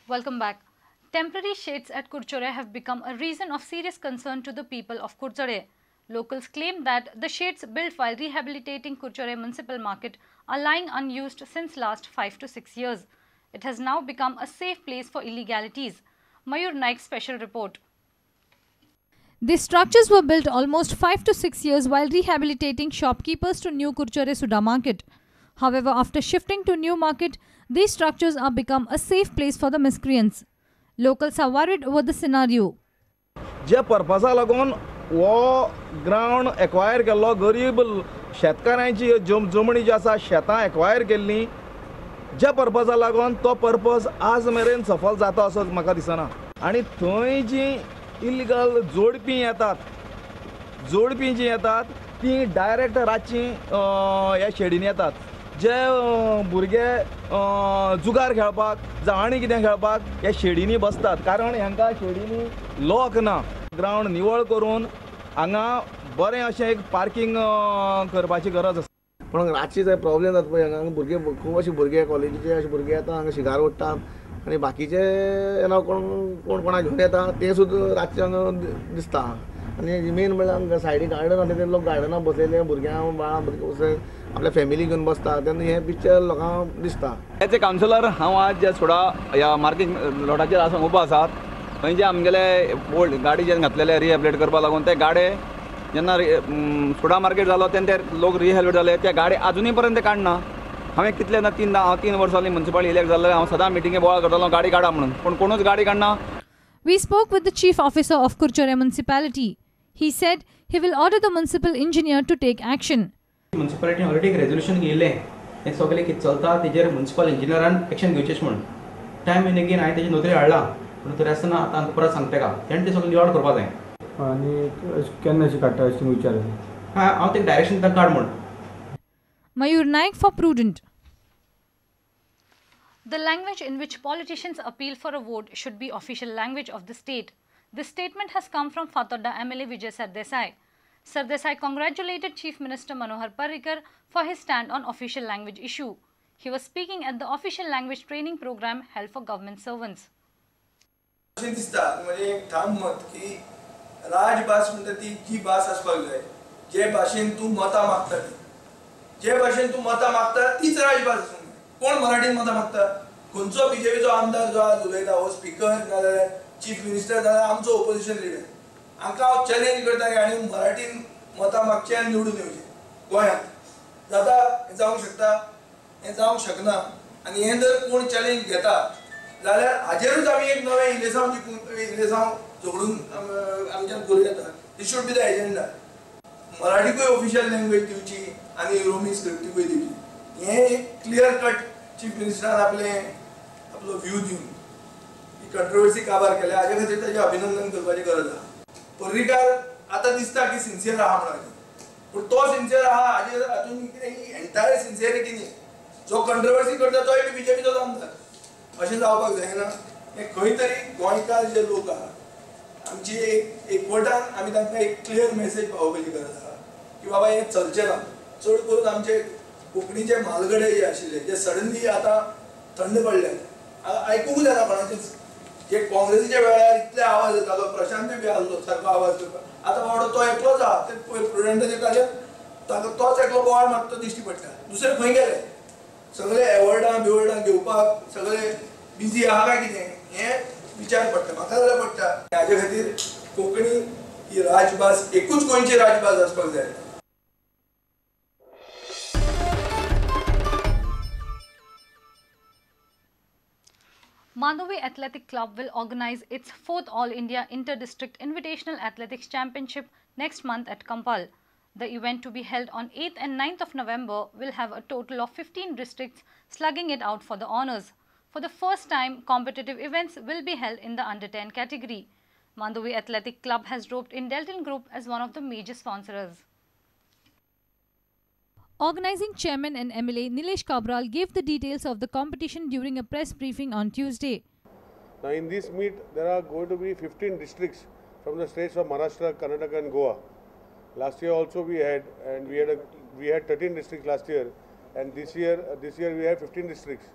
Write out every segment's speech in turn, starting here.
Welcome back. Temporary sheds at Kurchore have become a reason of serious concern to the people of Kurchore. Locals claim that the sheds built while rehabilitating Kurchore Municipal Market are lying unused since last 5 to 6 years. It has now become a safe place for illegalities. Mayur Naik's special report. These structures were built almost 5 to 6 years while rehabilitating shopkeepers to New Kurchore Suda Market. However, after shifting to New Market, these structures are become a safe place for the miscreants. Locals are worried over the scenario. जे पर्पसा लागून वो ground acquire केल्लो गरीब शेतकारांची जमणी जी आसा शेतां acquire केल्ली ज्या पर्पसा लागून तो पर्पस आज मेरेन सफल जाता असो म्हाका दिसना आनी थंय जी इल्लीगल जोडपी येतात ती डायरेक्ट रातची ह्या शेडीन येतात जे भुरगे जुगार खेळपाक जावं आनी कितें खेळपाक ह्या शेडींनी बसतात कारण हांकां शेडींनी लॉक ना ग्राउंड निवळ करून हांगा बरें अशें एक पार्किंग करपाची गरज आसा पण रातची जर प्रॉब्लेम जाता पळय हांगा भुरगे खूब अशे भुरगे कॉलेजीचे अशे भुरगे येता हांगा शिगार ओडटात आनी बाकीचे येना कोण कोणा घेवन येता ते सुद्दां रातचे हांगा दिसता आनी मेन म्हणल्यार हांगा सायडीक गार्डन आसा ते लोक गार्डनाक बसलेले भुरग्यां बाळां भुरगे आपल्या फॅमिली घेवन बसता तेन्ना हे पिक्चर लोकांक दिसता. एज कावन्सिलर हांव आज जे सोडा ह्या मार्केट लॉटाचेर आसा उबो आसात थंय जे आमगेले ओल्ड गाडी जे घातलेले रिहेबिलिटेट करपा लागून ते गाडे जेन्ना सोडा मार्केट जालो तेन्ना ते लोक रिहेबिलिटेट जाले त्या गाडी अजुनी पर्यंत काडना हांवें कितले ना 3 वर्सां जालीं म्युनिसिपालिटी इलेक्ट जाल्ले हांव सदां मिटिंगे बोवाळ करतालो गाडी काडा म्हणून पूण कोणूच गाडी काडना. We spoke with the chief officer of Kurchore municipality. He said he will order the municipal engineer to take action. Municipality already एक resolution घेयले हे सगळे कितें चलता तेजेर म्युनिसिपल इंजिनियरान एक्शन घेवचेच म्हणून टायम एन अगेन हांवें तेजी नोकरी हाडला पूण नोकरी आसतना आतां परत सांगता का तेणें तें सगळें निवड करपा जाय आनी केन्ना अशें काडटा अशें विचार हांव तें डायरेक्शन ताका काड म्हण. Mayur Naik for Prudent. The language in which politicians appeal for a vote should be official language of the state. This statement has come from Fatodda MLA Vijay Sardesai. Sardesai congratulated Chief Minister Manohar Parrikar for his stand on official language issue. He was speaking at the official language training program held for government servants. अशें दिसता म्हणजे एक ठाम मत की राजभास म्हणटा ती जी भास आसपाक जाय जे भाशेन तूं मतां मागता जे भाशेन तूं मतां मागता तीच राजभास आसूंक जाय. कोण मराठीन मतां मागता खंयचो बीजेपीचो आमदार जो आज उलयता हो स्पीकर नाजाल्यार चीफ मिनिस्टर नाजाल्यार आमचो ओपोजिशन लिडर हांकां हांव चॅलेंज करता की आनी मराठीन मतां मागचें आनी निवडून येवचें गोंयांत जाता हें जावंक शकता हें जावंक शकना आनी हें जर कोण चॅलेंज घेता जाल्यार हाजेरूच आमी एक नवें इलेसांव झगडून आमच्यान करूं येता. This should be the agenda मराठीकूय ऑफिशियल लँग्वेज दिवची आनी रोमी स्क्रिप्टीकूय दिवची हें एक क्लियर कट चीफ मिनिस्टरान आपलो व्यू दिवन ही कंट्रोवर्सी काबार केल्या हाजे खातीर ताचें अभिनंदन करपाची गरज आसा. पर्रीकार आतां दिसता की सिन्सियर आहा म्हणून पूण तो सिन्सियर आहा हाजेर हातून ही एंटायर सिन्सियरिटी न्ही जो कंट्रोवर्सी करता तोय बी बीजेपीचोच आमदार अशें जावपाक जायना. हें खंय तरी गोंयकार जे लोक आहा आमची एकवटान आमी तांकां एक क्लियर मेसेज पावोवपाची गरज आहा की बाबा हें चलचें ना. चड करून आमचे कोंकणीचे म्हालगडे जे आशिल्ले जे सडनली आतां थंड पडले आयकूंक जायना कोणाचेच जे काँग्रेसीच्या वेळार इतले आवाज येतालो प्रशांतूय बी आसलो सारको आवाज करपाक आतां बाबडो तो एकलोच आहा ते प्रुडंटाचे कार्य ताका तोच एकलो बोवाळ मारता दिश्टी पडटा दुसरे खंय गेले सगळे एवॉर्डां बिवॉर्डां घेवपाक सगळे बिजी आहा काय कितें हें विचार पडटा म्हाका जाल्यार पडटा. हाजे खातीर कोंकणी ही राजभास एकूच गोंयची राजभास आसपाक जाय. Mandovi Athletic Club will organize its 4th All India Inter-District Invitational Athletics Championship next month at Kampal. The event, to be held on 8th and 9th of November, will have a total of 15 districts slugging it out for the honours. For the first time, competitive events will be held in the under 10 category. Mandovi Athletic Club has roped in Delton Group as one of the major sponsors. Organizing chairman and MLA Nilesh Kabral gave the details of the competition during a press briefing on Tuesday. Now in this meet there are going to be 15 districts from the states of Maharashtra, Karnataka and Goa. Last year also we had 13 districts last year, and this year we have 15 districts.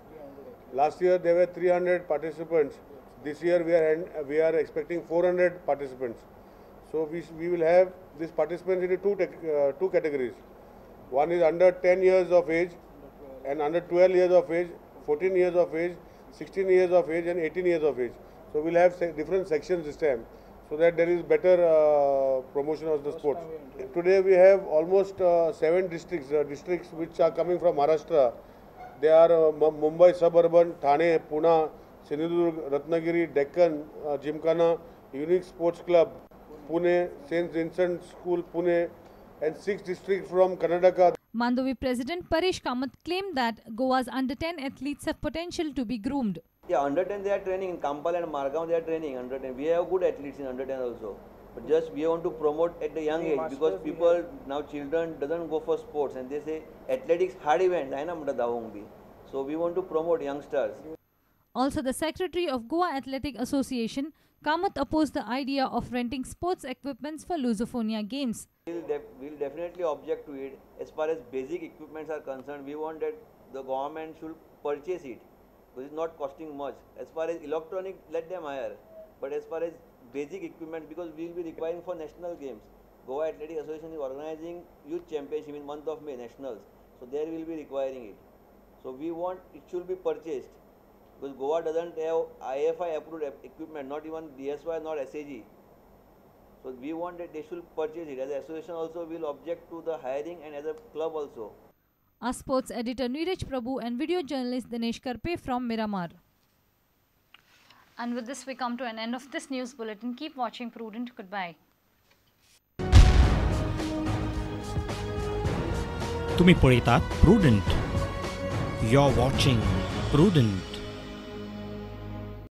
Last year there were 300 participants. This year we are expecting 400 participants. So we will have these participants in two categories. One is under 10 years of age and under 12 years of age, 14 years of age, 16 years of age and 18 years of age. So we'll have different sections this time so that there is better promotion of the sports. Today we have almost 7 districts which are coming from Maharashtra. They are Mumbai suburban, Thane, Pune, Sindhudurg, Ratnagiri, Deccan, Gymkhana, Unique Sports Club, Pune, St. Vincent School, Pune, and 6 districts from Karnataka. Mandovi President Paresh Kamath claimed that Goa's under-10 athletes have potential to be groomed. Yeah, under-10 they are training in Kampal and Margao. They are training under-10. We have good athletes in under-10 also. But just we want to promote at the young age because people now children doesn't go for sports and they say athletics hard event. So we want to promote youngsters. Also, the secretary of Goa Athletic Association, Kamath, opposed the idea of renting sports equipments for Lusophonia games. We'll definitely object to it. As far as basic equipments are concerned, we want that the government should purchase it because it's not costing much. As far as electronic, let them hire. But as far as basic equipment, because we will be requiring for national games. Goa Athletic Association is organizing youth championship in month of May, nationals. So there we will be requiring it. So we want it should be purchased. Because Goa doesn't have IFI approved equipment, not even DSY, not SAG. So we want that they should purchase it. As an association also will object to the hiring and as a club also. Our sports editor Neeraj Prabhu and video journalist Dinesh Karpe from Miramar. And with this we come to an end of this news bulletin. Keep watching Prudent. Goodbye. तुम्ही पळयतात Prudent. You're watching Prudent.